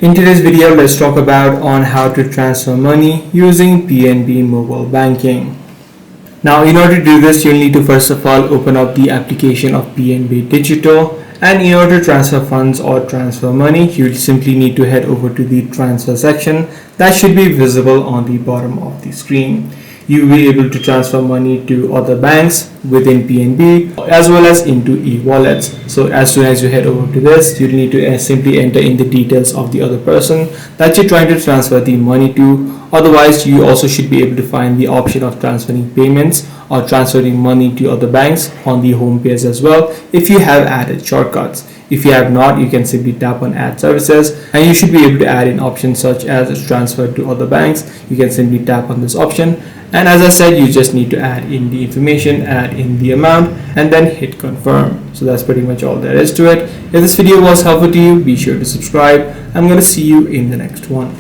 In today's video, let's talk about on how to transfer money using PNB mobile banking. Now, in order to do this, you'll need to first of all open up the application of PNB Digital, and in order to transfer funds or transfer money, you'll simply need to head over to the transfer section that should be visible on the bottom of the screen. You'll be able to transfer money to other banks within PNB as well as into e-wallets. So as soon as you head over to this, you'll need to simply enter in the details of the other person that you're trying to transfer the money to. Otherwise, you also should be able to find the option of transferring payments or transferring money to other banks on the home page as well if you have added shortcuts. If you have not, you can simply tap on add services and you should be able to add in options such as transfer to other banks. You can simply tap on this option, and as I said, you just need to add in the information, add in the amount, and then hit confirm. So that's pretty much all there is to it. If this video was helpful to you, be sure to subscribe. I'm going to see you in the next one.